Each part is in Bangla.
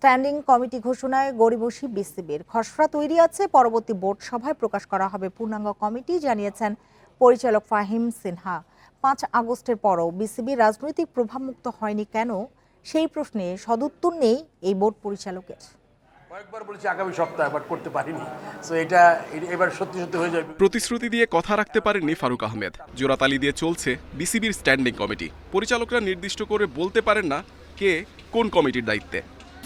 স্ট্যান্ডিং কমিটি ঘোষণায় গড়িমসি বিসিবির। খসড়া তৈরি আছে, পরবর্তী বোর্ড সভায় প্রকাশ করা হবে পূর্ণাঙ্গ কমিটি, জানিয়েছেন পরিচালক ফাহিম সিনহা। 5 আগস্টের পরও বিসিবি রাজনৈতিক প্রভাবমুক্ত হয়নি কেন, সেই প্রশ্নে সদুত্তর নেই এই বোর্ড পরিচালকের। কয়েকবার বলেছি আগামী সপ্তাহে, বাট করতে পারিনি। সো এটা এবার সত্যি সত্যি হয়ে যাবে। প্রতিশ্রুতি দিয়ে কথা রাখতে পারেননি ফারুক আহমেদ। জোড়াতালি দিয়ে চলছে বিসিবির স্ট্যান্ডিং কমিটি। পরিচালকরা নির্দিষ্ট করে বলতে পারেন না কে কোন কমিটির দায়িত্বে।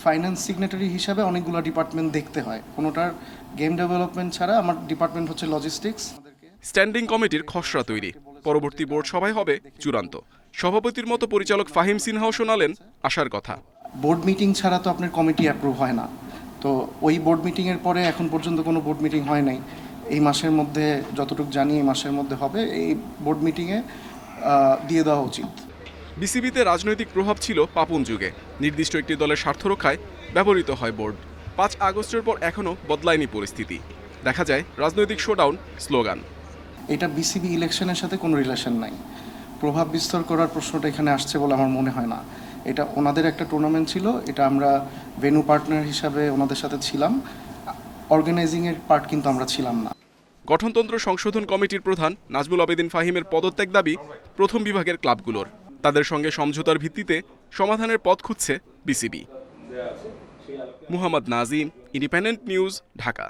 ফাইন্যান্স সিগনেটারি হিসাবে অনেকগুলো ডিপার্টমেন্ট দেখতে হয়, কোনোটার গেম ডেভেলপমেন্ট ছাড়া আমার ডিপার্টমেন্ট হচ্ছে লজিস্টিক্স। স্ট্যান্ডিং কমিটির খসড়া তৈরি, পরবর্তী বোর্ড সভায় হবে চূড়ান্ত। সভাপতির মতো পরিচালক ফাহিম সিনহাও শোনালেন আশার কথা। বোর্ড মিটিং ছাড়া তো আপনার কমিটি অ্যাপ্রুভ হয় না, তো ওই বোর্ড মিটিংয়ের পরে এখন পর্যন্ত কোনো বোর্ড মিটিং হয় নাই। এই মাসের মধ্যে যতটুকু জানি এই মাসের মধ্যে হবে, এই বোর্ড মিটিংয়ে দিয়ে দেওয়া উচিত। বিসিবিতে রাজনৈতিক প্রভাব ছিল পাপন যুগে, নির্দিষ্ট একটি দলের স্বার্থ রক্ষায় ব্যবহৃত হয় বোর্ড। 5 আগস্টের পর এখনও বদলায়নি পরিস্থিতি, দেখা যায় রাজনৈতিক শোডাউন, স্লোগান। এটা বিসিবি ইলেকশনের সাথে কোনো রিলেশন নাই। প্রভাব বিস্তার করার প্রশ্নটা এখানে আসছে বলে আমার মনে হয় না। এটা ওনাদের একটা টুর্নামেন্ট ছিল, এটা আমরা ভেন্যু পার্টনার হিসাবে ওনাদের সাথে ছিলাম, অর্গানাইজিংয়ের পার্ট কিন্তু আমরা ছিলাম না। গঠনতন্ত্র সংশোধন কমিটির প্রধান নাজমুল আবেদিন ফাহিমের পদত্যাগ দাবি প্রথম বিভাগের ক্লাবগুলোর। তাদের সঙ্গে সমঝোতার ভিত্তিতে সমাধানের পথ খুঁজছে BCB. Muhammad Nazim, independent news, Dhaka.